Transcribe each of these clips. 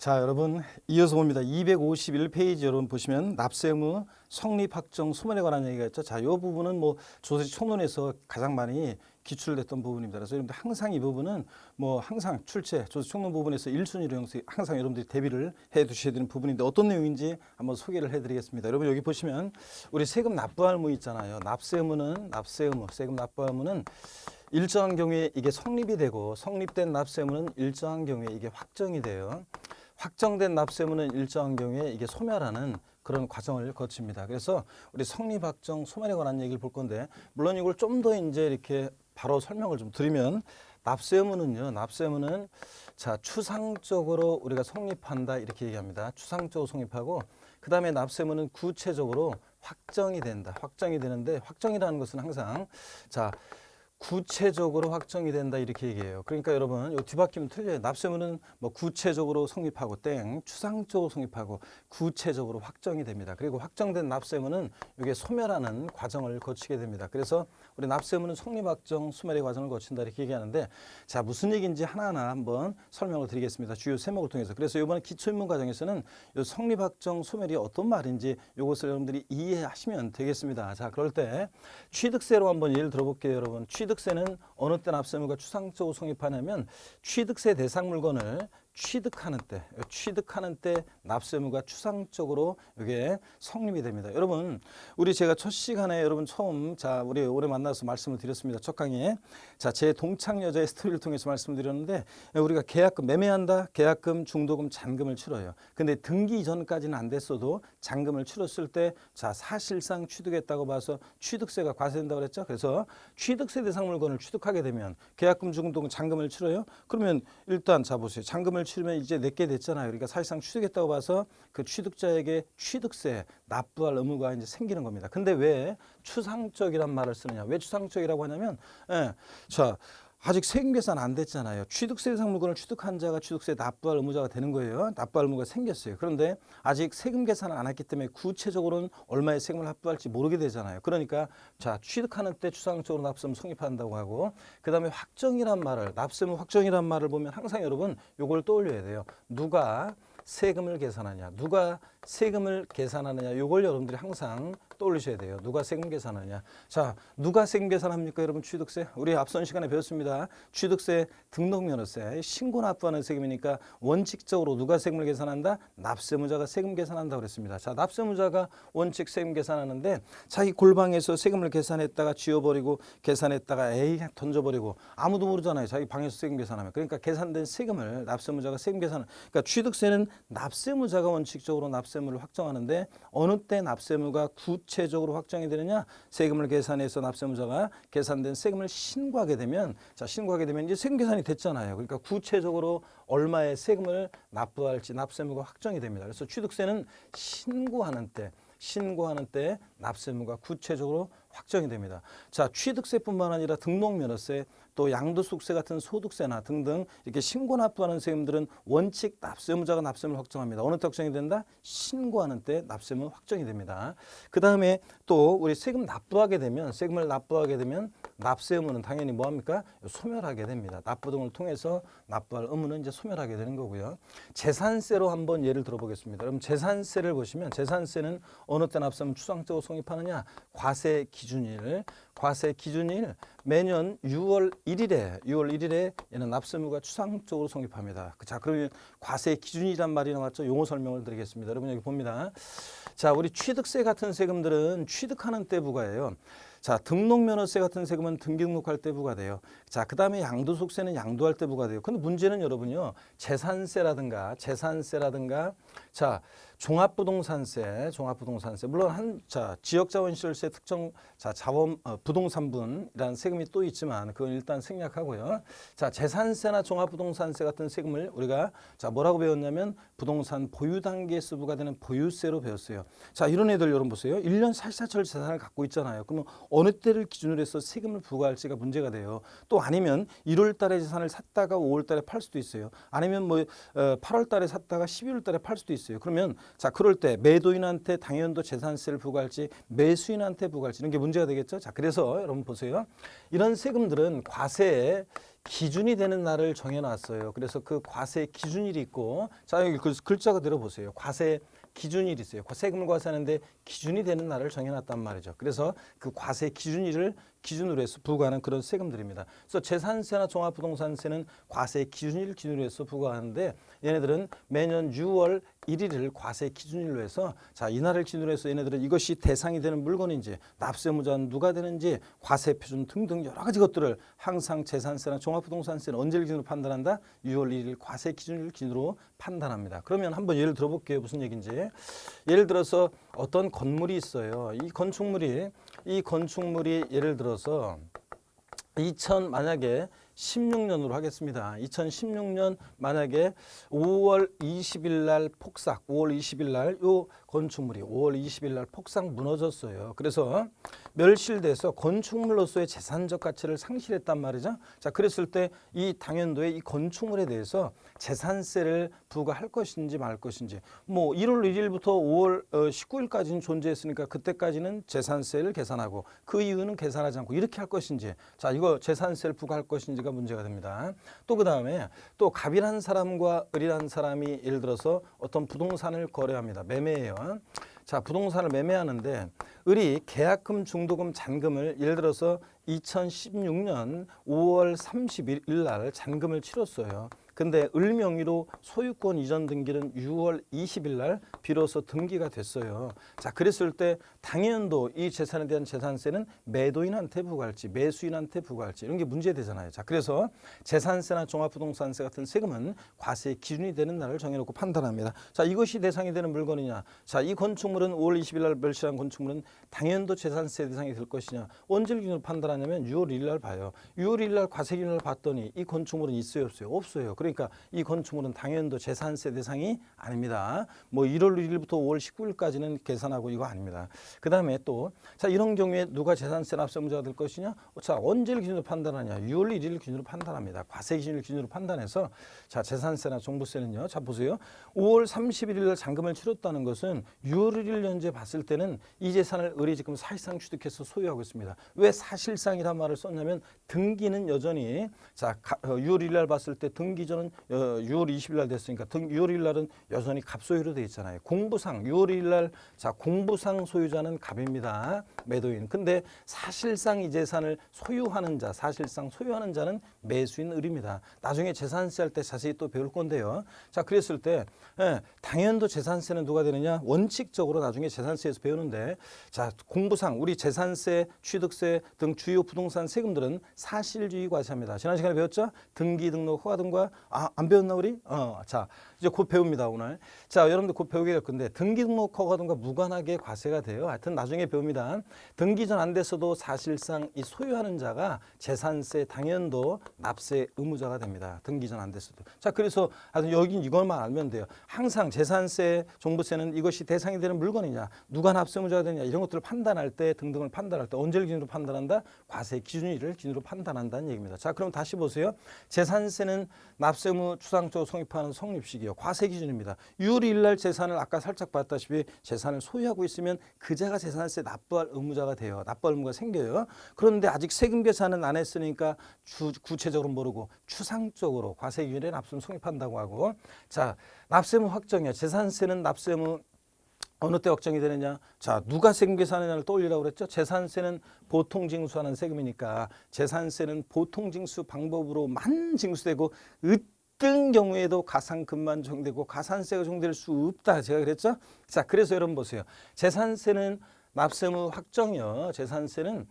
자, 여러분 이어서 봅니다. 251페이지 여러분 보시면 납세 의무 성립 확정 소멸에 관한 얘기가 있죠. 자, 이 부분은 뭐 조세 총론에서 가장 많이 기출됐던 부분입니다. 그래서 여러분들 항상 이 부분은 뭐 항상 출제 조세 총론 부분에서 1순위로 항상 여러분들이 대비를 해 두셔야 되는 부분인데 어떤 내용인지 한번 소개를 해 드리겠습니다. 여러분 여기 보시면 우리 세금 납부할 의무 있잖아요. 납세 의무는 세금 납부할 의무는 일정한 경우에 이게 성립이 되고 성립된 납세 의무는 일정한 경우에 이게 확정이 돼요. 확정된 납세의무는 일정한 경우에 이게 소멸하는 그런 과정을 거칩니다. 그래서 우리 성립 확정 소멸에 관한 얘기를 볼 건데 물론 이걸 좀 더 이제 이렇게 바로 설명을 좀 드리면 납세의무는 자 추상적으로 우리가 성립한다 이렇게 얘기합니다. 추상적으로 성립하고 그 다음에 납세의무는 구체적으로 확정이 된다. 확정이 되는데 확정이라는 것은 항상 자 구체적으로 확정이 된다 이렇게 얘기해요. 그러니까 여러분 이 뒤바뀌면 틀려요. 납세의무는 뭐 구체적으로 성립하고 추상적으로 성립하고 구체적으로 확정이 됩니다. 그리고 확정된 납세의무는 이게 소멸하는 과정을 거치게 됩니다. 그래서 우리 납세의무는 성립 확정 소멸의 과정을 거친다 이렇게 얘기하는데 자 무슨 얘기인지 하나하나 한번 설명을 드리겠습니다. 주요 세목을 통해서. 그래서 이번에 기초인문 과정에서는 이 성립 확정 소멸이 어떤 말인지 이것을 여러분들이 이해하시면 되겠습니다. 자 그럴 때 취득세로 한번 예를 들어볼게요. 여러분 취득세는 어느 때 납세의무가 추상적으로 성립하냐면 취득세 대상 물건을 취득하는 때 납세의무가 추상적으로 이게 성립이 됩니다. 여러분 우리 제가 첫 시간에 여러분 처음 자 우리 올해 만나서 말씀을 드렸습니다. 첫 강의에 자 제 동창 여자의 스토리를 통해서 말씀드렸는데 우리가 계약금 매매한다. 계약금, 중도금, 잔금을 치러요. 근데 등기 이전까지는 안 됐어도 잔금을 치렀을 때 자 사실상 취득했다고 봐서 취득세가 과세된다고 그랬죠. 그래서 취득세 대상 물건을 취득하게 되면 계약금, 중도금, 잔금을 치러요. 그러면 일단 자 보세요. 잔금을 치르면 이제 내게 됐잖아요. 그러니까 사실상 취득했다고 봐서 그 취득자에게 취득세 납부할 의무가 이제 생기는 겁니다. 근데 왜 추상적이란 말을 쓰느냐? 왜 추상적이라고 하냐면 자 아직 세금 계산 안 됐잖아요. 취득세 대상 물건을 취득한 자가 취득세 납부할 의무자가 되는 거예요. 납부할 의무가 생겼어요. 그런데 아직 세금 계산을 안 했기 때문에 구체적으로는 얼마의 세금을 납부할지 모르게 되잖아요. 그러니까 자 취득하는 때 추상적으로 납세의무 성립한다고 하고 그 다음에 확정이란 말을 납세의무 확정이란 말을 보면 항상 여러분 요걸 떠올려야 돼요. 누가 세금을 계산하냐, 누가 세금을 계산하느냐, 요걸 여러분들이 항상 떠올리셔야 돼요. 누가 세금 계산하냐. 자, 누가 세금 계산합니까, 여러분? 취득세. 우리 앞선 시간에 배웠습니다. 취득세, 등록면허세, 신고 납부하는 세금이니까 원칙적으로 누가 세금을 계산한다? 납세무자가 세금 계산한다고 그랬습니다. 자, 납세무자가 원칙 세금 계산하는데 자기 골방에서 세금을 계산했다가 지워버리고 계산했다가 에이 던져버리고 아무도 모르잖아요. 자기 방에서 세금 계산하면. 그러니까 계산된 세금을 납세무자가 세금 계산을. 그러니까 취득세는 납세무자가 원칙적으로 납세의무를 확정하는데 어느 때 납세의무가 구체적으로 확정이 되느냐? 세금을 계산해서 납세무자가 계산된 세금을 신고하게 되면 자 신고하게 되면 이제 세금 계산이 됐잖아요. 그러니까 구체적으로 얼마의 세금을 납부할지 납세의무가 확정이 됩니다. 그래서 취득세는 신고하는 때 납세의무가 구체적으로 확정이 됩니다. 자, 취득세뿐만 아니라 등록면허세, 또 양도소득세 같은 소득세나 등등 이렇게 신고 납부하는 세금들은 원칙 납세무자가 납세의무를 확정합니다. 어느 때 확정이 된다? 신고하는 때 납세의무 확정이 됩니다. 그 다음에 또 우리 세금을 납부하게 되면 납세의무는 당연히 뭐합니까? 소멸하게 됩니다. 납부 등을 통해서 납부할 의무는 이제 소멸하게 되는 거고요. 재산세로 한번 예를 들어보겠습니다. 그럼 재산세를 보시면 재산세는 어느 때 납세의무 추상적으로 성립하느냐? 과세 기준일 매년 6월 1일에 얘는 납세의무가 추상적으로 성립합니다. 자, 그러면 과세 기준이란 말이 나왔죠. 용어 설명을 드리겠습니다. 여러분 여기 봅니다. 자, 우리 취득세 같은 세금들은 취득하는 때 부과해요. 자, 등록면허세 같은 세금은 등기등록할 때 부과돼요. 자, 그 다음에 양도소득세는 양도할 때 부과돼요. 근데 문제는 여러분요, 재산세라든가, 자, 종합부동산세, 물론 지역자원시설세 특정 자원 부동산분이라는 세금이 또 있지만 그건 일단 생략하고요. 자, 재산세나 종합부동산세 같은 세금을 우리가 자 뭐라고 배웠냐면 부동산 보유 단계에서 부과되는 보유세로 배웠어요. 자, 이런 애들 여러분 보세요. 1년 사시사철 재산을 갖고 있잖아요. 그러면 어느 때를 기준으로 해서 세금을 부과할지가 문제가 돼요. 또 아니면 1월 달에 재산을 샀다가 5월 달에 팔 수도 있어요. 아니면 8월 달에 샀다가 12월 달에 팔 수도 있어요. 그러면 자, 그럴 때 매도인한테 당연도 재산세를 부과할지 매수인한테 부과할지 이런 게 문제가 되겠죠. 자, 그래서 여러분 보세요. 이런 세금들은 과세의 기준이 되는 날을 정해놨어요. 그래서 그 과세 기준일이 있고, 자, 여기 글자 그대로 보세요. 과세 기준일이 있어요. 세금을 과세하는데 기준이 되는 날을 정해놨단 말이죠. 그래서 그 과세 기준일을 기준으로 해서 부과하는 그런 세금들입니다. 그래서 재산세나 종합부동산세는 과세 기준일 기준으로 해서 부과하는데, 얘네들은 매년 6월 1일을 과세 기준일로 해서, 자, 이날을 기준으로 해서 얘네들은 이것이 대상이 되는 물건인지, 납세무자는 누가 되는지, 과세 표준 등등 여러 가지 것들을 항상 재산세나 종합부동산세는 언제를 기준으로 판단한다? 6월 1일 과세 기준일 기준으로 판단합니다. 그러면 한번 예를 들어볼게요. 무슨 얘기인지. 예를 들어서 어떤 건물이 있어요. 이 건축물이 예를 들어서 만약에 16년으로 하겠습니다. 2016년 만약에 5월 20일 날 폭삭, 5월 20일 날 요 건축물이 5월 20일 날 폭삭 무너졌어요. 그래서 멸실돼서 건축물로서의 재산적 가치를 상실했단 말이죠. 자, 그랬을 때 이 당연도에 이 건축물에 대해서 재산세를 부과할 것인지 말 것인지, 뭐 1월 1일부터 5월 19일까지는 존재했으니까 그때까지는 재산세를 계산하고 그 이후는 계산하지 않고 이렇게 할 것인지, 자, 이거 재산세를 부과할 것인지가 문제가 됩니다. 또 그 다음에 또 갑이라는 사람과 을이라는 사람이 예를 들어서 어떤 부동산을 거래합니다. 매매해요. 자, 부동산을 매매하는데 을이 계약금, 중도금, 잔금을 예를 들어서 2016년 5월 30일 날 잔금을 치렀어요. 근데 을 명의로 소유권 이전 등기는 6월 20일 날 비로소 등기가 됐어요. 자, 그랬을 때 당연도 이 재산에 대한 재산세는 매도인한테 부과할지 매수인한테 부과할지 이런 게 문제되잖아요. 자, 그래서 재산세나 종합부동산세 같은 세금은 과세의 기준이 되는 날을 정해놓고 판단합니다. 자, 이것이 대상이 되는 물건이냐. 자, 이 건축물은 5월 20일 날 멸실한 건축물은 당연도 재산세 대상이 될 것이냐. 언제를 기준으로 판단하냐면 6월 1일 날 봐요. 6월 1일 날 과세 기준을 봤더니 이 건축물은 있어요, 없어요? 없어요. 그러니까 이 건축물은 당연도 재산세 대상이 아닙니다. 뭐 1월 1일부터 5월 19일까지는 계산하고 이거 아닙니다. 그 다음에 또, 자, 이런 경우에 누가 재산세 납세무자가 될 것이냐? 자, 언제를 기준으로 판단하냐? 6월 1일 기준으로 판단합니다. 과세 기준을 기준으로 판단해서, 자, 재산세나 종부세는요. 자, 보세요. 5월 31일 날 잔금을 치렀다는 것은 6월 1일 현재 봤을 때는 이 재산을 을이 지금 사실상 취득해서 소유하고 있습니다. 왜 사실상이란 말을 썼냐면 등기는 여전히, 자, 6월 1일 날 봤을 때 등기 전은 6월 20일 날 됐으니까 6월 1일 날은 여전히 갑소유로 되어 있잖아요. 공부상 6월 1일 날, 자, 공부상 소유자는 갑입니다. 매도인. 근데 사실상 이 재산을 소유하는 자, 사실상 소유하는 자는 매수인 을입니다. 나중에 재산세 할 때 자세히 또 배울 건데요. 자, 그랬을 때 당연도 재산세는 누가 되느냐? 원칙적으로 나중에 재산세에서 배우는데, 자, 공부상 우리 재산세, 취득세 등 주요 부동산 세금들은 사실주의 과세합니다. 지난 시간에 배웠죠? 등기, 등록, 허가 등과 안 배웠나 우리? 자, 이제 곧 배웁니다 오늘. 자, 여러분들 곧 배우게 될 건데 등기, 등록, 허가 등과 무관하게 과세가 돼요. 하여튼 나중에 배웁니다. 등기 전 안 됐어도 사실상 이 소유하는 자가 재산세, 당연도, 납세 의무자가 됩니다. 등기 전 안 됐어도. 자, 그래서 하여튼 여기 이것만 알면 돼요. 항상 재산세, 종부세는 이것이 대상이 되는 물건이냐, 누가 납세무자가 되냐 이런 것들을 판단할 때, 등등을 판단할 때 언제를 기준으로 판단한다? 과세 기준일을 기준으로 판단한다는 얘기입니다. 자, 그럼 다시 보세요. 재산세는 납세무 추상적으로 성립하는 성립식이요. 과세 기준입니다. 6월 1일 날 재산을 아까 살짝 봤다시피 재산을 소유하고 있으면 그자가 재산세 납부할 의무자가 돼요. 납부할 의무가 생겨요. 그런데 아직 세금 계산은 안 했으니까 구체적으로 모르고 추상적으로 과세 기준에 납세무 성립한다고 하고, 자, 납세무 확정이요. 재산세는 납세무 어느 때 확정이 되느냐? 자, 누가 세금 계산하냐를 떠올리라고 그랬죠? 재산세는 보통 징수하는 세금이니까 재산세는 보통 징수 방법으로만 징수되고 어떤 경우에도 가상금만 적용되고 가산세가 적용될 수 없다. 제가 그랬죠? 자, 그래서 여러분 보세요. 재산세는 납세무 확정이요. 재산세는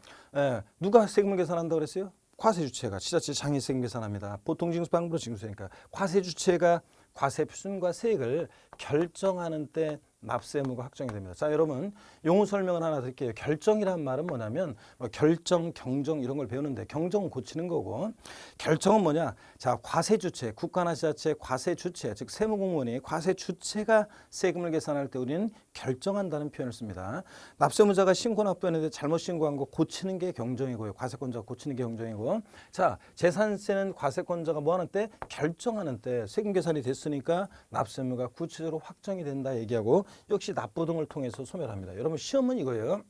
누가 세금을 계산한다고 그랬어요? 과세주체가, 지자체 장이 세금 계산합니다. 보통 징수 방법으로 징수하니까 과세주체가 과세 표준과 세액을 결정하는 때 납세무가 확정이 됩니다. 자, 여러분 용어 설명을 하나 드릴게요. 결정이란 말은 뭐냐면 결정, 경정 이런 걸 배우는데 경정은 고치는 거고 결정은 뭐냐? 자, 과세 주체, 국가나 지자체 과세 주체, 즉 세무공무원이 과세 주체가 세금을 계산할 때 우리는 결정한다는 표현을 씁니다. 납세무자가 신고 납부했는데 잘못 신고한 거 고치는 게 경정이고요. 과세권자가 고치는 게 경정이고, 자, 재산세는 과세권자가 뭐 하는 때? 결정하는 때 세금 계산이 됐으니까 납세무가 구체적으로 확정이 된다 얘기하고, 역시 납부 등을 통해서 소멸합니다. 여러분 시험은 이거예요.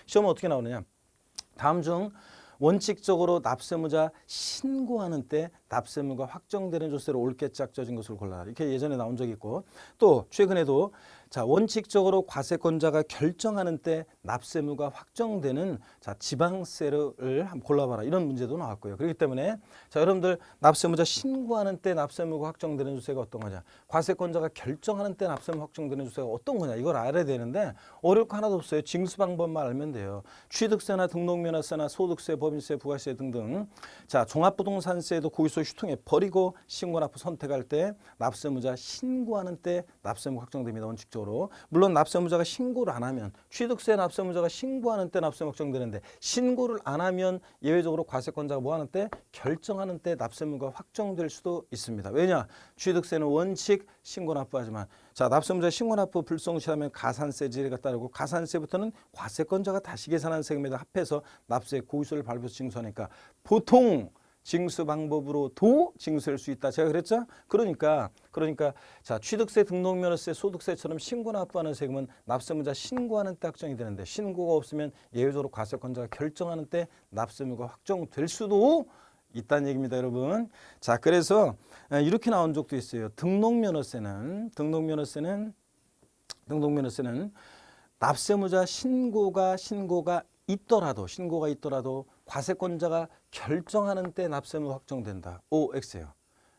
시험은 어떻게 나오느냐. 다음 중 원칙적으로 납세무자 신고하는 때 납세무가 확정되는 조세로 옳게 짝져진 것을 골라라. 이렇게 예전에 나온 적이 있고 또 최근에도 자 원칙적으로 과세권자가 결정하는 때 납세무가 확정되는 자 지방세를 한번 골라봐라. 이런 문제도 나왔고요. 그렇기 때문에 자 여러분들 납세무자 신고하는 때 납세무가 확정되는 조세가 어떤 거냐. 과세권자가 결정하는 때 납세무 확정되는 조세가 어떤 거냐. 이걸 알아야 되는데 어려울 거 하나도 없어요. 징수 방법만 알면 돼요. 취득세나 등록면허세나 소득세, 법인세, 부가세 등등 자 종합부동산세도 고유소 휴통에 버리고 신고납부 선택할 때 납세무자 신고하는 때 납세무 확정됩니다. 원칙적으로. 물론 납세무자가 신고를 안 하면 취득세 납세무자가 신고하는 때 납세무 확정되는데 신고를 안 하면 예외적으로 과세권자가 뭐 하는 때 결정하는 때 납세무가 확정될 수도 있습니다. 왜냐? 취득세는 원칙 신고 납부하지만 자 납세무자 신고 납부 불성실하면 가산세 지례가 따르고 가산세부터는 과세권자가 다시 계산한 세금에다 합해서 납세 고유소를 발표해서 징수하니까 보통 징수 방법으로도 징수할 수 있다. 제가 그랬죠? 그러니까 자 취득세, 등록면허세, 소득세처럼 신고 납부하는 세금은 납세무자 신고하는 때 확정이 되는데 신고가 없으면 예외적으로 과세권자가 결정하는 때 납세무가 확정될 수도 있다는 얘기입니다, 여러분. 자 그래서 이렇게 나온 적도 있어요. 등록면허세는 납세무자 신고가 있더라도 과세권자가 결정하는 때 납세무 확정된다. O, X예요.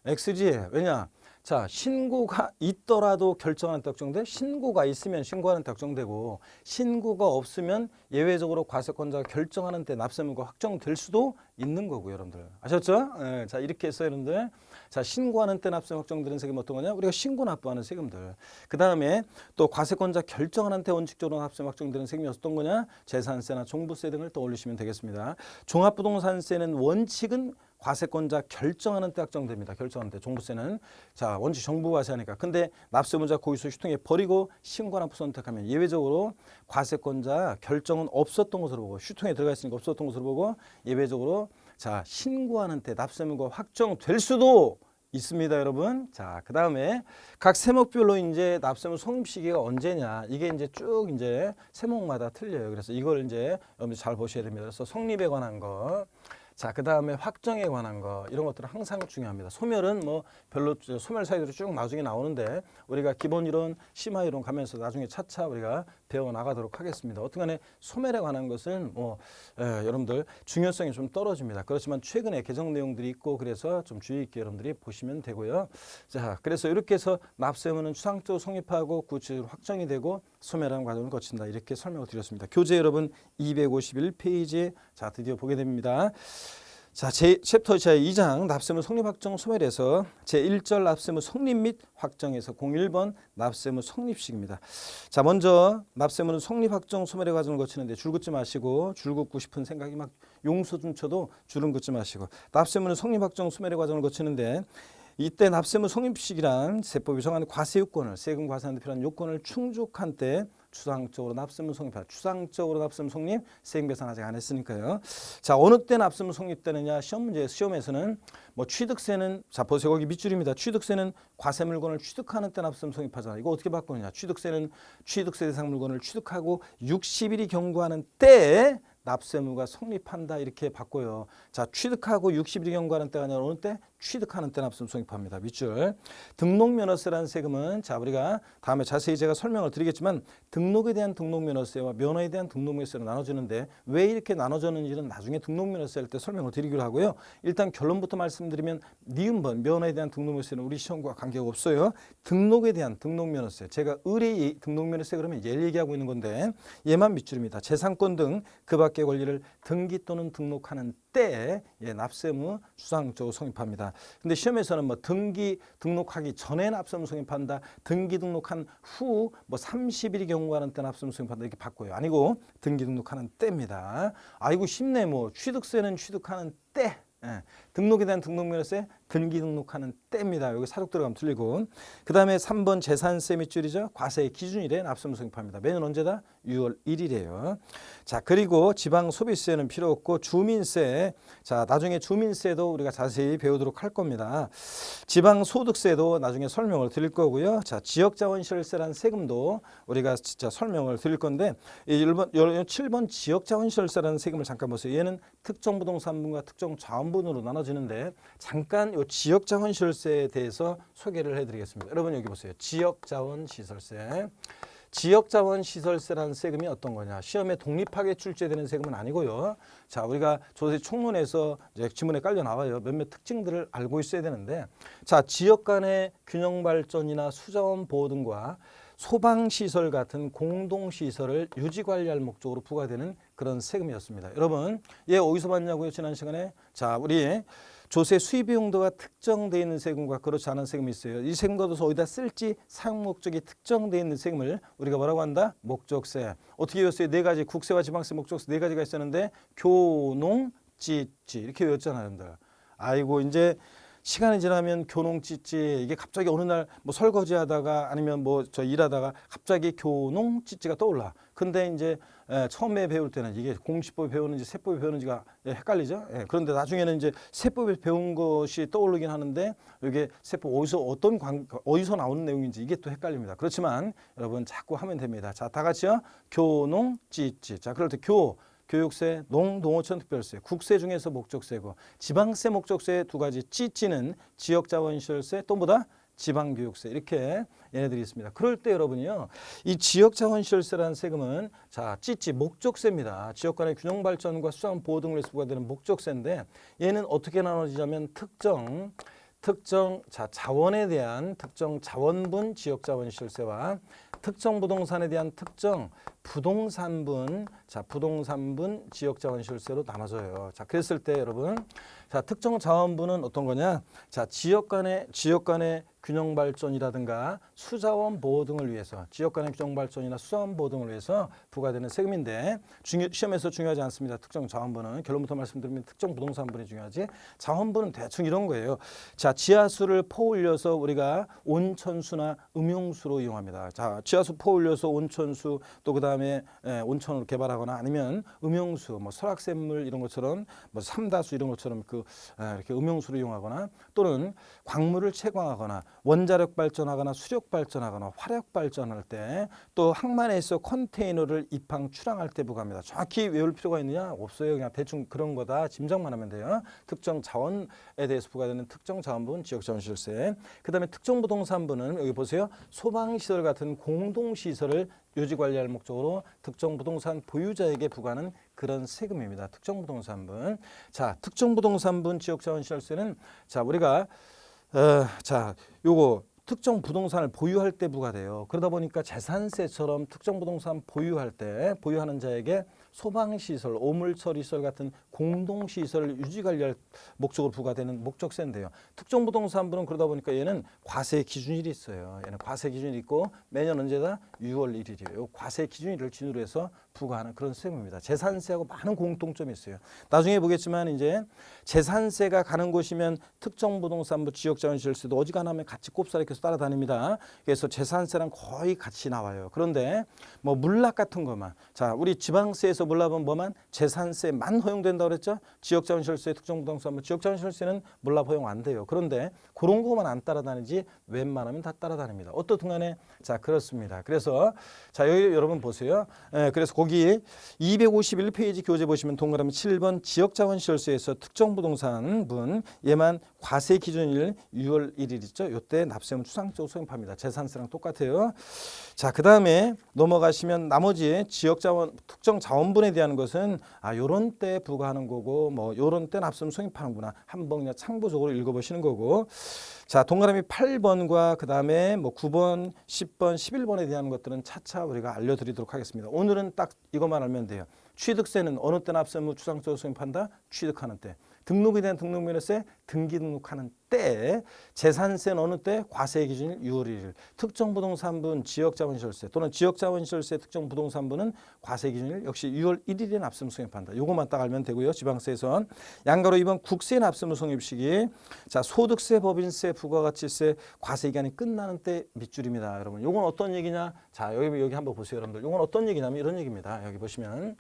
X지. 왜냐? 자, 신고가 있더라도 결정하는 때 확정돼. 신고가 있으면 신고하는 때 확정되고 신고가 없으면 예외적으로 과세권자가 결정하는 때 납세무가 확정될 수도 있는 거고요, 여러분들. 아셨죠? 네, 자, 이렇게 해서 여러분들 자, 신고하는 때 납세무 확정되는 세금 어떤 거냐? 우리가 신고 납부하는 세금들. 그다음에 또 과세권자 결정하는 때 원칙적으로 납세무 확정되는 세금이 어떤 거냐? 재산세나 종부세 등을 떠올리시면 되겠습니다. 종합부동산세는 원칙은 과세권자 결정하는 때 확정됩니다. 결정하는 때 종부세는 자 원칙 정부가 세하니까. 근데 납세무자 고유소 휴통에 버리고 신고납부 선택하면 예외적으로 과세권자 결정은 없었던 것으로 보고 휴통에 들어가 있으니까 없었던 것으로 보고 예외적으로 자 신고하는 때 납세무가 확정될 수도 있습니다, 여러분. 자, 그다음에 각 세목별로 이제 납세무 성립 시기가 언제냐. 이게 이제 쭉 이제 세목마다 틀려요. 그래서 이걸 이제 여러분들 잘 보셔야 됩니다. 그래서 성립에 관한 거. 자, 그다음에 확정에 관한 거 이런 것들은 항상 중요합니다. 소멸은 뭐 별로 소멸 사유들이 쭉 나중에 나오는데 우리가 기본 이론, 심화 이론 가면서 나중에 차차 우리가 배워 나가도록 하겠습니다. 어떻게간에 소멸에 관한 것은 뭐 여러분들 중요성이 좀 떨어집니다. 그렇지만 최근에 개정 내용들이 있고 그래서 좀 주의 있게 여러분들이 보시면 되고요. 자, 그래서 이렇게 해서 납세무는 추상적으로 성립하고 구체적으로 확정이 되고 소멸하는 과정을 거친다. 이렇게 설명을 드렸습니다. 교재 여러분 251페이지에 자 드디어 보게 됩니다. 자, 챕터 제2장 납세무 성립 확정 소멸에서 제1절 납세무 성립 및 확정에서 01번 납세무 성립식입니다. 자, 먼저 납세무는 성립 확정 소멸의 과정을 거치는데 줄 긋지 마시고 줄 긋고 싶은 생각이 막 용서 좀 쳐도 줄은 긋지 마시고 납세무는 성립 확정 소멸의 과정을 거치는데 이때 납세무 성립식이란 세법이 정하는 과세요건을 세금 과세하는 데 필요한 요건을 충족한 때 추상적으로 납세무 성립하다. 추상적으로 납세무 성립, 세금 계산 아직 안 했으니까요. 자, 어느 때 납세무 성립되느냐? 시험에서는 뭐 취득세는 자 보세요. 거기 밑줄입니다. 취득세는 과세 물건을 취득하는 때 납세무 성립하잖아. 이거 어떻게 바꾸느냐? 취득세는 취득세 대상 물건을 취득하고 60일이 경과하는 때에 납세무가 성립한다 이렇게 바꿔요. 자, 취득하고 60일이 경과하는 때가 아니라 어느 때? 취득하는 때 납세무 성립합니다. 밑줄. 등록면허세라는 세금은 자 우리가 다음에 자세히 제가 설명을 드리겠지만 등록에 대한 등록면허세와 면허에 대한 등록면허세로 나눠지는데 왜 이렇게 나눠졌는지는 나중에 등록면허세 할 때 설명을 드리기로 하고요. 일단 결론부터 말씀드리면 니은번 면허에 대한 등록면허세는 우리 시험과 관계가 없어요. 등록에 대한 등록면허세. 제가 의뢰 등록면허세 그러면 얘를 얘기하고 있는 건데 얘만 밑줄입니다. 재산권 등 그 밖의 권리를 등기 또는 등록하는 때 납세무 추상적으로 성립합니다. 근데 시험에서는 뭐 등록하기 전에 납세무 성립한다. 등기 등록한 후 뭐 30일이 경과하는 때 납세무 성립한다. 이렇게 바꿔요. 아니고 등기 등록하는 때입니다. 아이고 쉽네. 뭐 취득세는 취득하는 때. 등록에 대한 등록면허세 등기 등록하는 때입니다. 여기 사족 들어가면 틀리고. 그 다음에 3번 재산세 밑줄이죠. 과세 기준일에 납세의무 성립합니다. 매년 언제다? 6월 1일이에요. 자, 그리고 지방 소비세는 필요 없고 주민세. 자, 나중에 주민세도 우리가 자세히 배우도록 할 겁니다. 지방 소득세도 나중에 설명을 드릴 거고요. 자, 지역자원시설세라는 세금도 우리가 진짜 설명을 드릴 건데 7번 지역자원시설세라는 세금을 잠깐 보세요. 얘는 특정 부동산분과 특정 자원분으로 나눠지는데 잠깐 이 지역자원시설세에 대해서 소개를 해드리겠습니다. 여러분 여기 보세요. 지역자원시설세. 지역자원시설세라는 세금이 어떤 거냐? 시험에 독립하게 출제되는 세금은 아니고요. 자, 우리가 조세 총론에서 이제 지문에 깔려 나와요. 몇몇 특징들을 알고 있어야 되는데, 자, 지역 간의 균형 발전이나 수자원 보호 등과 소방시설 같은 공동시설을 유지 관리할 목적으로 부과되는 그런 세금이었습니다. 여러분, 얘 어디서 봤냐고요? 지난 시간에. 자, 우리 조세 수입 용도가 특정되어 있는 세금과 그렇지 않은 세금이 있어요. 이 세금과 둬서 어디다 쓸지 사용 목적이 특정되어 있는 세금을 우리가 뭐라고 한다? 목적세. 어떻게 외웠어요? 네 가지, 국세와 지방세, 목적세 네 가지가 있었는데 교농, 찌찌 이렇게 외웠잖아요, 여러분들. 아이고 이제 시간이 지나면 교농, 찌찌 이게 갑자기 어느 날 뭐 설거지하다가 아니면 뭐 저 일하다가 갑자기 교농, 찌찌가 떠올라. 근데 이제 처음에 배울 때는 이게 공시법을 배우는지 세법을 배우는지가 헷갈리죠. 그런데 나중에는 이제 세법을 배운 것이 떠오르긴 하는데 이게 세법 어디서 나오는 내용인지 이게 또 헷갈립니다. 그렇지만 여러분 자꾸 하면 됩니다. 자, 다 같이요. 교농, 찌찌. 자, 그럴 때 교육세, 농어촌 특별세, 국세 중에서 목적세고 지방세, 목적세 두 가지. 찌찌는 지역자원시설세, 또 뭐다? 지방교육세. 이렇게 얘네들이 있습니다. 그럴 때 여러분이요, 이 지역자원시설세라는 세금은 자, 찌찌 목적세입니다. 지역 간의 균형 발전과 수자원 보호 등을 위해서 부과되는 목적세인데 얘는 어떻게 나눠지냐면 특정 자원에 대한 특정 자원분 지역자원시설세와 특정 부동산에 대한 특정 부동산분 지역자원시설세로 나눠져요. 자, 그랬을 때 여러분, 자, 특정 자원분은 어떤 거냐? 자, 지역 간의 균형 발전이라든가 수자원 보호 등을 위해서 지역 간의 균형 발전이나 수자원 보호 등을 위해서 부과되는 세금인데 시험에서 중요하지 않습니다. 특정 자원분은 결론부터 말씀드리면 특정 부동산분이 중요하지. 자원분은 대충 이런 거예요. 자, 지하수를 퍼올려서 우리가 온천수나 음용수로 이용합니다. 자, 지하수 퍼올려서 온천수 또 그다음에 온천으로 개발하거나 아니면 음용수 뭐 설악샘물 이런 것처럼 뭐 삼다수 이런 것처럼 이렇게 음용수로 이용하거나 또는 광물을 채광하거나 원자력 발전하거나 수력 발전하거나 화력 발전할 때 또 항만에서 컨테이너를 입항 출항할 때 부과합니다. 정확히 외울 필요가 있느냐? 없어요. 그냥 대충 그런 거다 짐작만 하면 돼요. 특정 자원에 대해서 부과되는 특정 자원분 지역자원시설세. 그다음에 특정 부동산분은 여기 보세요. 소방시설 같은 공동시설을 유지관리할 목적으로 특정 부동산 보유자에게 부과하는 그런 세금입니다. 특정 부동산분. 자, 특정 부동산분 지역자원시설세는 자, 우리가 요거 특정 부동산을 보유할 때 부과돼요. 그러다 보니까 재산세처럼 특정 부동산 보유하는 자에게 소방시설, 오물처리시설 같은 공동시설을 유지관리할 목적으로 부과되는 목적세인데요. 특정 부동산분은 그러다 보니까 얘는 과세 기준일이 있어요. 얘는 과세 기준일이 있고 매년 언제다? 6월 1일이에요. 과세 기준일을 기준으로 해서 부과하는 그런 세금입니다. 재산세하고 많은 공통점이 있어요. 나중에 보겠지만 이제 재산세가 가는 곳이면 특정 부동산부 지역자원시설세도 어지간하면 같이 꼽사리 계속 따라다닙니다. 그래서 재산세랑 거의 같이 나와요. 그런데 뭐 물납 같은 것만, 자, 우리 지방세에서 물납은 뭐만? 재산세만 허용된다고 그랬죠? 지역자원시설세, 특정 부동산부 지역자원시설세는 물납 허용 안 돼요. 그런데 그런 것만 안 따라다니지 웬만하면 다 따라다닙니다. 어떻든 간에 자, 그렇습니다. 그래서 자, 여기 여러분 보세요. 그래서 거기 251페이지 교재 보시면 동그라미 7번 지역자원시설세에서 특정 부동산분 얘만 과세 기준일 6월 1일 있죠. 이때 납세금 추상적으로 소입합니다. 재산세랑 똑같아요. 자, 그 다음에 넘어가시면 나머지 지역자원 특정 자원분에 대한 것은 요런 때 부과하는 거고 뭐 요런 때 납세금 소입하는구나. 한번 그냥 참고적으로 읽어보시는 거고. 자, 동그라미 8번과 그 다음에 뭐 9번, 10번, 11번에 대한 것들은 차차 우리가 알려드리도록 하겠습니다. 오늘은 딱 이것만 알면 돼요. 취득세는 어느 때 납세의무 추상적으로 성립한다? 취득하는 때. 등록에 대한 등록면허세 등기 등록하는 때. 재산세는 어느 때? 과세 기준일 6월 1일. 특정 부동산분 지역자본시설세 또는 지역자본시설세 특정 부동산분은 과세 기준일 역시 6월 1일에 납세의무 성립한다. 요것만 딱 알면 되고요. 지방세에선. 양가로 2번 국세 납세의무 성립 시기. 자, 소득세, 법인세, 부가가치세 과세 기간이 끝나는 때 밑줄입니다. 여러분, 요건 어떤 얘기냐? 자, 여기 한번 보세요, 여러분들. 요건 어떤 얘기냐면 이런 얘기입니다. 여기 보시면.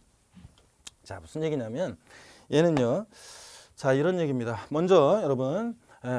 자, 무슨 얘기냐면 얘는요. 자, 이런 얘기입니다. 먼저 여러분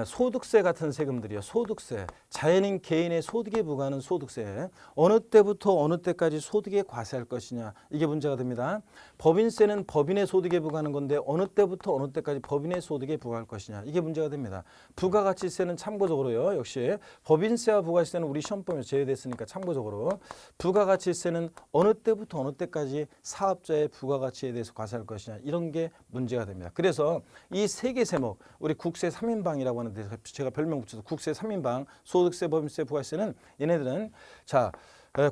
소득세 같은 세금들이요. 소득세. 자연인 개인의 소득에 부과하는 소득세. 어느 때부터 어느 때까지 소득에 과세할 것이냐. 이게 문제가 됩니다. 법인세는 법인의 소득에 부과하는 건데 어느 때부터 어느 때까지 법인의 소득에 부과할 것이냐. 이게 문제가 됩니다. 부가가치세는 참고적으로요. 역시 법인세와 부가가치세는 우리 시험범위에 제외됐으니까 참고적으로 부가가치세는 어느 때부터 어느 때까지 사업자의 부가가치에 대해서 과세할 것이냐. 이런 게 문제가 됩니다. 그래서 이 세 개 세목 우리 국세 3인방이라고 하는데 제가 별명 붙여서 국세 3인방 소득세, 법인세, 부가세는 얘네들은 자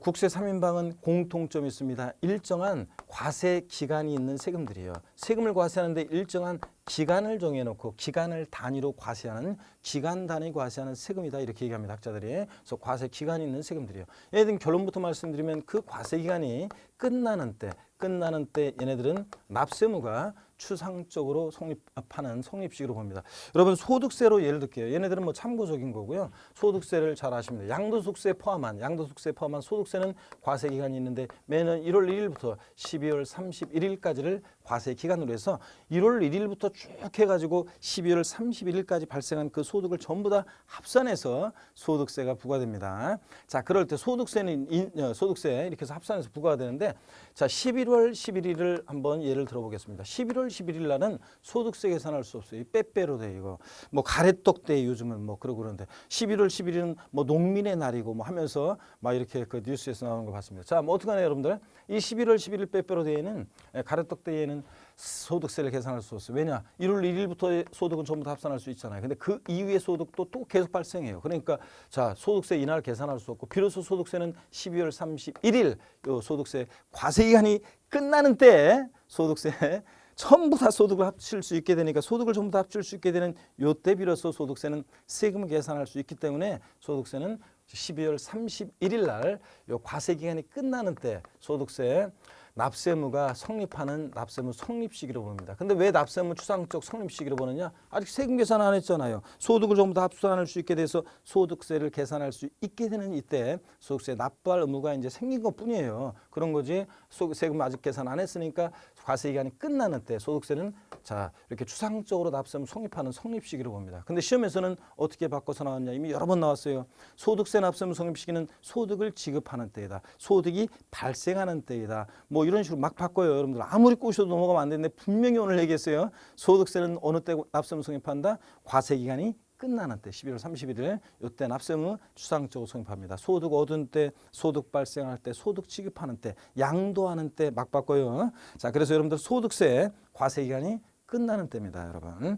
국세 3인방은 공통점이 있습니다. 일정한 과세 기간이 있는 세금들이에요. 세금을 과세하는데 일정한 기간을 정해놓고 기간을 단위로 과세하는 기간 단위 과세하는 세금이다 이렇게 얘기합니다. 학자들이. 그래서 과세 기간이 있는 세금들이에요. 얘네들은 결론부터 말씀드리면 그 과세 기간이 끝나는 때 얘네들은 납세의무가 추상적으로 성립하는 성립식으로 봅니다. 여러분 소득세로 예를 들게요. 얘네들은 뭐 참고적인 거고요. 소득세를 잘 아시면 돼요. 양도소득세 포함한 소득세는 과세 기간이 있는데 매년 1월 1일부터 12월 31일까지를 과세 기간으로 해서 1월 1일부터 쭉 해가지고 12월 31일까지 발생한 그 소득을 전부 다 합산해서 소득세가 부과됩니다. 자, 그럴 때 소득세 이렇게 해서 합산해서 부과가 되는데 자, 11월 11일을 한번 예를 들어보겠습니다. 11월 11일 날은 소득세 계산할 수 없어요. 빼빼로 돼 이거. 뭐 가래떡 때 요즘은 뭐 그러고 그러는데 11월 11일은 뭐 농민의 날이고 뭐 하면서 막 이렇게 그 뉴스에서 나오는 거 봤습니다. 자, 뭐 어떡하나요, 여러분들? 이 11월 11일 빼빼로 데에는 가래떡 데에는 소득세를 계산할 수 없어요. 왜냐? 1월 1일부터 소득은 전부 다 합산할 수 있잖아요. 근데 그 이후의 소득도 또 계속 발생해요. 그러니까 자, 소득세 이날 계산할 수 없고 비로소 소득세는 12월 31일 요 소득세 과세 기간이 끝나는 때 소득세 전부 다 소득을 합칠 수 있게 되니까 소득을 전부 다 합칠 수 있게 되는 요때 비로소 소득세는 세금을 계산할 수 있기 때문에 소득세는 12월 31일 날 요 과세 기간이 끝나는 때 소득세 납세의무가 성립하는 납세의무 성립시기로 봅니다. 근데 왜 납세의무 추상적 성립시기로 보느냐? 아직 세금 계산 안 했잖아요. 소득을 전부 다 합산할 수 있게 돼서 소득세를 계산할 수 있게 되는 이때 소득세 납부할 의무가 이제 생긴 것뿐이에요. 그런 거지. 세금 아직 계산 안 했으니까 과세 기간이 끝나는 때 소득세는 자 이렇게 추상적으로 납세의무 성립하는 성립시기로 봅니다. 근데 시험에서는 어떻게 바꿔서 나왔냐? 이미 여러 번 나왔어요. 소득세 납세의무 성립시기는 소득을 지급하는 때이다. 소득이 발생하는 때이다. 뭐 이런 식으로 막 바꿔요. 여러분들 아무리 꼬셔도 넘어가면 안 되는데 분명히 오늘 얘기했어요. 소득세는 어느 때 납세의무 성립한다? 과세 기간이 끝나는 때 11월 31일 이때 납세의무 추상적으로 성립합니다. 소득 얻은 때, 소득 발생할 때, 소득 지급하는 때, 양도하는 때 막 바꿔요. 자, 그래서 여러분들 소득세 과세 기간이 끝나는 때입니다, 여러분.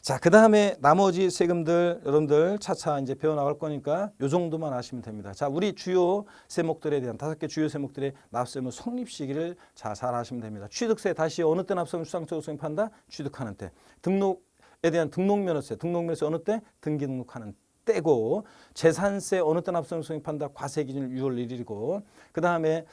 자, 그 다음에 나머지 세금들 여러분들 차차 이제 배워나갈 거니까 요 정도만 아시면 됩니다. 자, 우리 주요 세목들에 대한 5개 주요 세목들의 납세의무 성립 시기를 잘 아시면 됩니다. 취득세 다시 어느 때 납세의무 추상적으로 성립한다? 취득하는 때. 등록에 대한 등록면허세 어느 때? 등기 등록하는 때고 재산세 어느 때 납세의무 성립한다? 과세 기준 6월 1일이고 그 다음에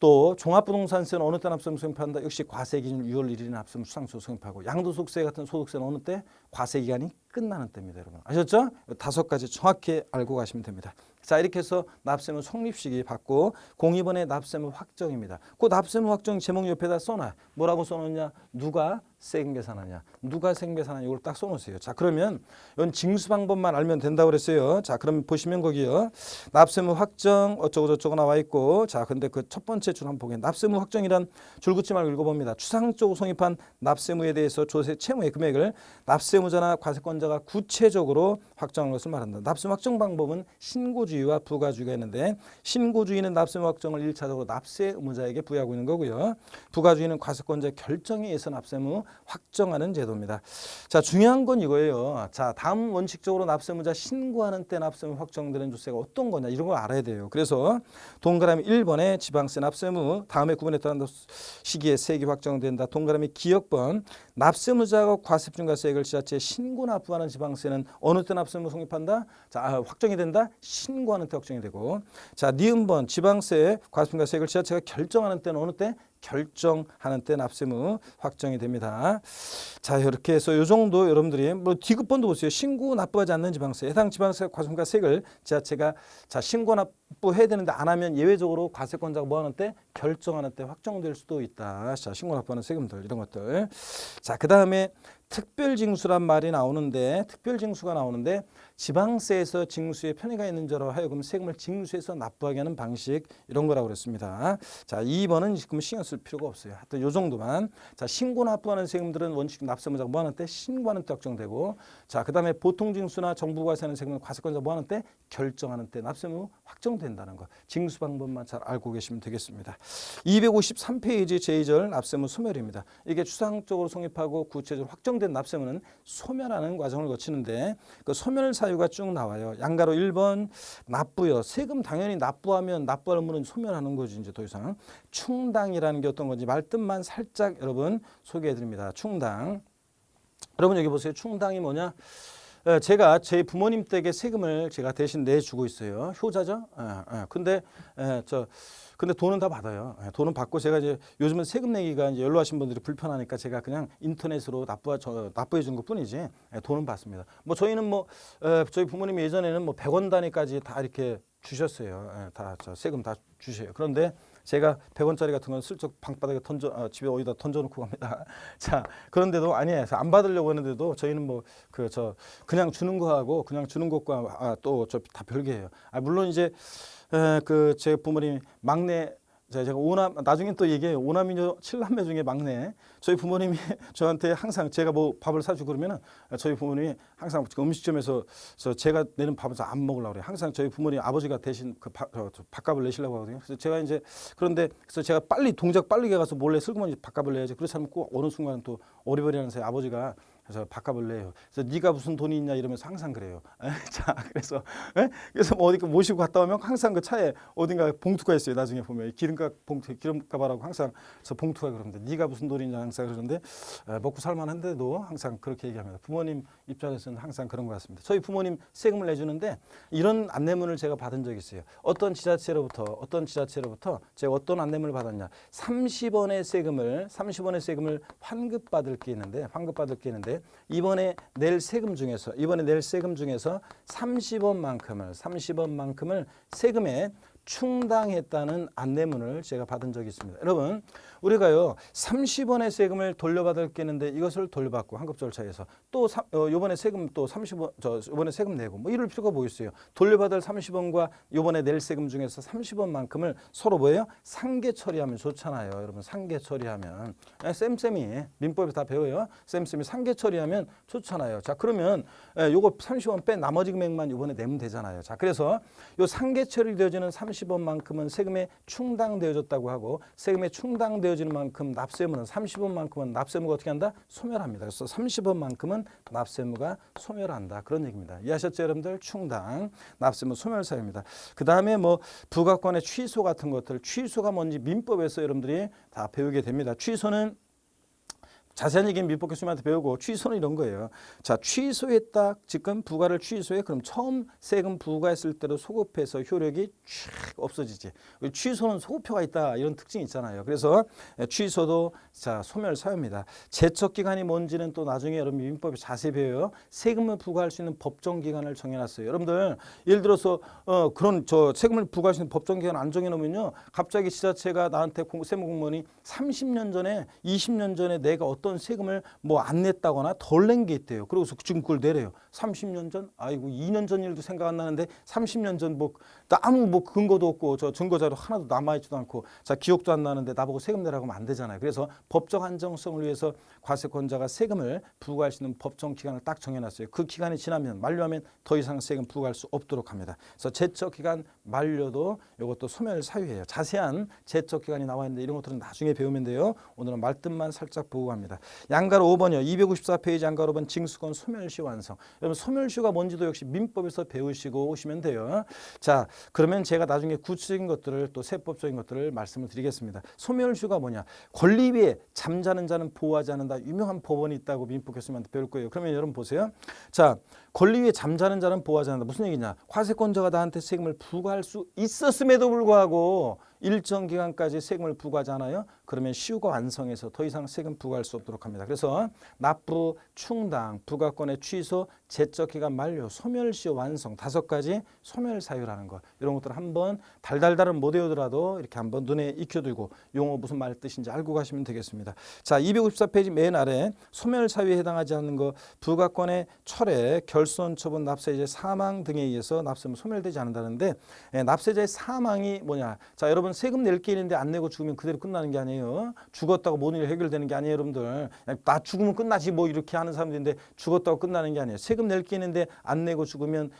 또 종합부동산세는 어느 때 납세의무 성립한다? 역시 과세 기준 6월 1일에 납세의무 추상적으로 성립하고 양도소득세 같은 소득세는 어느 때? 과세 기간이 끝나는 때입니다, 여러분. 아셨죠? 5가지 정확히 알고 가시면 됩니다. 자, 이렇게 해서 납세의무 성립시기 받고 02번의 납세의무 확정입니다. 그 납세의무 확정 제목 옆에다 써놔. 뭐라고 써놓냐? 누가 세금 계산하냐? 누가 세금 계산하냐? 이걸 딱 써놓으세요. 자, 그러면 이건 징수 방법만 알면 된다고 그랬어요. 자, 그럼 보시면 거기요. 납세의무 확정 어쩌고 저쩌고 나와 있고 자, 근데 그 첫 번째 줄 한번 보게. 납세의무 확정이란 줄 긋지 말고 읽어봅니다. 추상적으로 성립한 납세의무에 대해서 조세 채무의 금액을 납세의무자나 과세권자가 구체적으로 확정한 것을 말한다. 납세의무 확정 방법은 신고 신고주의와 부가주의가 있는데 신고주의는 납세의무 확정을 1차적으로 납세 의무자에게 부여하고 있는 거고요. 부가주의는 과세권자의 결정에 의해서 납세의무 확정하는 제도입니다. 자, 중요한 건 이거예요. 자, 다음 원칙적으로 납세의무자 신고하는 때 납세의무 확정되는 조세가 어떤 거냐 이런 걸 알아야 돼요. 그래서 동그라미 1번에 지방세 납세의무 다음에 구분에 따른 시기에 세액이 확정된다. 동그라미 기역번 납세의무자가 과세중과세액을 지자체에 신고 납부하는 지방세는 어느 때 납세의무 성립한다? 자, 확정이 된다. 신고하는 때 확정이 되고, 자, 니은번 지방세 과세중과세액을 지자체가 결정하는 때는 어느 때? 결정하는 때 납세의무 확정이 됩니다. 자, 이렇게 해서 이 정도 여러분들이 뭐 디귿번도 보세요. 신고 납부하지 않는 지방세, 해당 지방세 과세중과세액을 지자체가 자 신고 납부해야 되는데 안 하면 예외적으로 과세권자가 뭐 하는 때 결정하는 때 확정될 수도 있다. 자, 신고 납부하는 세금들 이런 것들. 자, 그 다음에 특별징수란 말이 나오는데 특별징수가 나오는데 지방세에서 징수의 편의가 있는 자로 하여금 세금을 징수해서 납부하게 하는 방식 이런 거라고 그랬습니다. 자, 2번은 지금 신경 쓸 필요가 없어요. 하여튼 요 정도만. 자, 신고 납부하는 세금들은 원칙 납세의무자가 뭐 하는 때 신고하는 때 확정되고, 자, 그다음에 보통징수나 정부과세하는 세금은 과세권자 뭐 하는 때 결정하는 때 납세의무 확정된다는 거. 징수 방법만 잘 알고 계시면 되겠습니다. 253페이지 제2절 납세의무 소멸입니다. 이게 추상적으로 성립하고 구체적으로 확정된 납세의무는 소멸하는 과정을 거치는데 그 소멸 사유가 쭉 나와요. 양가로 1번 납부요. 세금 당연히 납부하면 납부할 의무는 소멸하는 거지. 이제 더 이상 충당이라는 게 어떤 건지 말뜻만 살짝 여러분 소개해 드립니다. 충당. 여러분 여기 보세요. 충당이 뭐냐? 제가 제 부모님 댁에 세금을 제가 대신 내주고 있어요. 효자죠. 근데 근데 돈은 다 받아요. 돈은 받고 제가 이제 요즘은 세금 내기가 이제 연로하신 분들이 불편하니까 제가 그냥 인터넷으로 납부해 주는 것뿐이지 돈은 받습니다. 뭐 저희는 뭐 저희 부모님이 예전에는 뭐 100원 단위까지 다 이렇게 주셨어요. 다 세금 다 주셔요. 그런데 제가 100원짜리 같은 건 슬쩍 방바닥에 집에 어디다 던져놓고 갑니다. 자, 그런데도 아니에요. 안 받으려고 하는데도 저희는 뭐 그냥 주는 거하고 그냥 주는 것과 또 다 별개예요. 물론 이제 제 부모님 막내 제가 오남 나중에 또 얘기해요. 오남이녀 7남매 중에 막내. 저희 부모님이 저한테 항상 제가 뭐 밥을 사주고 그러면은 저희 부모님이 항상 음식점에서 제가 내는 밥을 잘 안 먹으려고 그래요. 항상 저희 부모님 아버지가 대신 밥값을 내시려고 하거든요. 그래서 제가 이제 그래서 제가 동작 빨리 가서 몰래 슬그머니 밥값을 내야지. 그렇지 않으면 꼭 어느 순간 또 어리버리하는 사이 아버지가 그래서 밥값을 내요. 그래서 네가 무슨 돈이 있냐 이러면서 항상 그래요. 자, 그래서 뭐 어디 모시고 갔다 오면 항상 그 차에 어딘가 봉투가 있어요. 나중에 보면 기름값하라고 항상 저 봉투가 그러는데 네가 무슨 돈이 있냐 항상 그러는데 먹고 살만한데도 항상 그렇게 얘기합니다. 부모님 입장에서는 항상 그런 것 같습니다. 저희 부모님 세금을 내주는데 이런 안내문을 제가 받은 적이 있어요. 어떤 지자체로부터 제가 어떤 안내문을 받았냐. 30원의 세금을 환급받을 게 있는데 이번에 낼 세금 중에서 30원만큼을 세금에 충당했다는 안내문을 제가 받은 적이 있습니다. 여러분, 우리가요 30원의 세금을 돌려받을 게 있는데 이것을 돌려받고 환급 절차에서 또 이번에 세금 또 30원 이번에 세금 내고 뭐 이럴 필요가 뭐 있어요. 돌려받을 30원과 이번에 낼 세금 중에서 30원만큼을 서로 뭐예요? 상계 처리하면 좋잖아요. 여러분, 상계 처리하면 쌤이 민법에 다 배워요. 쌤이 상계 처리하면 좋잖아요. 자, 그러면 요거 30원 뺀 나머지 금액만 이번에 내면 되잖아요. 자, 그래서 요 상계 처리되어지는 30원만큼은 세금에 충당되어졌다고 하고 세금에 충당되어지는 만큼 납세의무는 30원만큼은 납세의무가 어떻게 한다? 소멸합니다. 그래서 30원만큼은 납세의무가 소멸한다. 그런 얘기입니다. 이해하셨죠, 여러분들? 충당, 납세의무 소멸 사유입니다. 그 다음에 뭐 부가권의 취소 같은 것들, 취소가 뭔지 민법에서 여러분들이 다 배우게 됩니다. 취소는 자세한 얘기는 민법 교수님한테 배우고 취소는 이런 거예요. 자, 취소했다. 지금 부가를 취소해. 그럼 처음 세금 부과했을 때로 소급해서 효력이 쫙 없어지지. 취소는 소급표가 있다. 이런 특징이 있잖아요. 그래서 취소도 자 소멸 사유입니다. 제척 기간이 뭔지는 또 나중에 여러분 민법에 자세히 배워요. 세금을 부과할 수 있는 법정 기간을 정해놨어요. 여러분들 예를 들어서 그런 세금을 부과할 수 있는 법정 기간 안 정해놓으면요. 갑자기 지자체가 나한테 세무공무원이 30년 전에 20년 전에 내가 어떤 어떤 세금을 뭐 안 냈다거나 덜 낸 게 있대요. 그러고서 지금 그걸 내래요. 30년 전, 아이고 2년 전 일도 생각 안 나는데 30년 전 뭐 아무 뭐 근거도 없고 저 증거자료 하나도 남아있지도 않고 자 기억도 안 나는데 나보고 세금 내라고 하면 안 되잖아요. 그래서 법적 안정성을 위해서 과세권자가 세금을 부과할 수 있는 법정 기간을 딱 정해놨어요. 그 기간이 지나면 만료하면 더 이상 세금 부과할 수 없도록 합니다. 그래서 제척 기간 만료도 이것도 소멸 사유예요. 자세한 제척 기간이 나와 있는데 이런 것들은 나중에 배우면 돼요. 오늘은 말뜻만 살짝 보고 갑니다. 양가로 5번이요. 254페이지 양가로 5번 징수권 소멸시 완성. 여러분 소멸시가 뭔지도 역시 민법에서 배우시고 오시면 돼요. 자, 그러면 제가 나중에 구체적인 것들을 또 세법적인 것들을 말씀을 드리겠습니다. 소멸시가 뭐냐? 권리 위에 잠자는 자는 보호하지 않는다. 유명한 법원이 있다고 민법 교수님한테 배울 거예요. 그러면 여러분 보세요. 자, 권리 위에 잠자는 자는 보호하지 않는다. 무슨 얘기냐? 과세권자가 나한테 세금을 부과할 수 있었음에도 불구하고 일정 기간까지 세금을 부과하지 않아요? 그러면 시효가 완성해서 더 이상 세금 부과할 수 없도록 합니다. 그래서 납부, 충당, 부과권의 취소, 제적 기간 만료, 소멸시효 완성 5가지 소멸 사유라는 거. 이런 것들 한번 달달달은 못 외우더라도 이렇게 한번 눈에 익혀두고 용어 무슨 말 뜻인지 알고 가시면 되겠습니다. 자, 254페이지 맨 아래 소멸 사유에 해당하지 않는 거 부과권의 철회, 결손, 처분, 납세자의 사망 등에 의해서 납세는 소멸되지 않는다는데 납세자의 사망이 뭐냐? 자, 여러분 세금 낼 게 있는데 안 내고 죽으면 그대로 끝나는 게 아니에요. 죽었다고 모든 일 해결되는 게 아니에요, 여러분들. 나 죽으면 끝나지 뭐 이렇게 하는 사람들인데 죽었다고 끝나는 게 아니에요. 세금 낼 게 있는데 안 내고 죽으면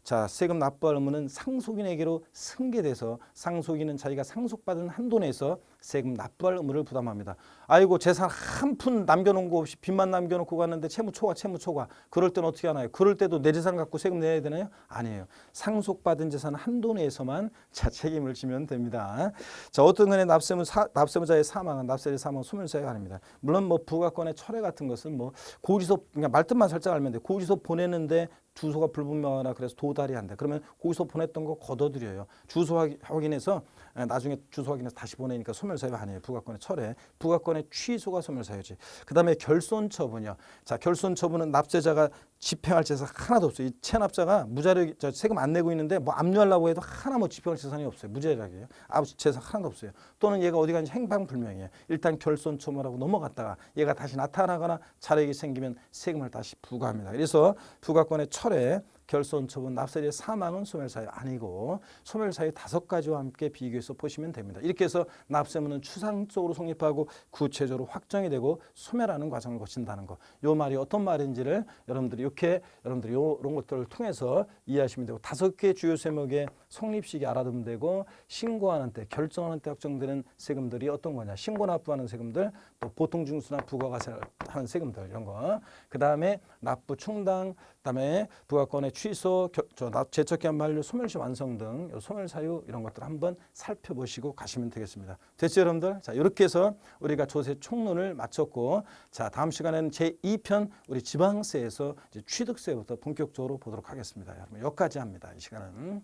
자, 세금 납부할 의무는 상속인에게로 승계돼서 상속인은 자기가 상속받은 한도 내에서 세금 납부할 의무를 부담합니다. 아이고 재산 한 푼 남겨놓은 거 없이 빚만 남겨놓고 갔는데 채무초과 그럴 때는 어떻게 하나요? 그럴 때도 내 재산 갖고 세금 내야 되나요? 아니에요. 상속받은 재산 한도 내에서만 자 책임을 지면 됩니다. 자, 어떤 간에 납세무자의 사망은 납세자의 사망은 소멸사유가 아닙니다. 물론 뭐 부과권의 철회 같은 것은 뭐 고지서 그냥 말뜻만 살짝 알면 돼. 고지서 보내는데 주소가 불분명하거나 그래서 도달이 안 돼. 그러면 거기서 보냈던 거 걷어들여요. 주소 확인해서 나중에 주소 확인해서 다시 보내니까 소멸사유 아니에요. 부과권의 철회, 부과권의 취소가 소멸사유지. 그다음에 결손처분이요. 자, 결손처분은 납세자가 집행할 재산 하나도 없어요. 이 체납자가 무자력 세금 안 내고 있는데 뭐 압류하려고 해도 하나 뭐 집행할 재산이 없어요. 무자력이에요. 아무 재산 하나도 없어요. 또는 얘가 어디 간지 행방불명이에요. 일단 결손처분하고 넘어갔다가 얘가 다시 나타나거나 자력이 생기면 세금을 다시 부과합니다. 그래서 부과권의 철회, 결손처분, 납세자의 사망은 소멸사유 아니고 소멸사유 5가지와 함께 비교해서 보시면 됩니다. 이렇게 해서 납세문은 추상적으로 성립하고 구체적으로 확정이 되고 소멸하는 과정을 거친다는 거. 요 말이 어떤 말인지를 여러분들이 이런 것들을 통해서 이해하시면 되고 5개 주요 세목의 성립식이 알아두면 되고 신고하는 때, 결정하는 때 확정되는 세금들이 어떤 거냐. 신고 납부하는 세금들, 또 보통징수나 부가가세하는 세금들 이런 거. 그다음에 납부 충당, 그다음에 부과권의 취소, 제척기한 만료, 소멸시 완성 등 소멸 사유 이런 것들 한번 살펴보시고 가시면 되겠습니다. 됐죠, 여러분들? 자, 이렇게 해서 우리가 조세 총론을 마쳤고, 자, 다음 시간에는 제2편 우리 지방세에서 이제 취득세부터 본격적으로 보도록 하겠습니다. 여러분, 여기까지 합니다. 이 시간은.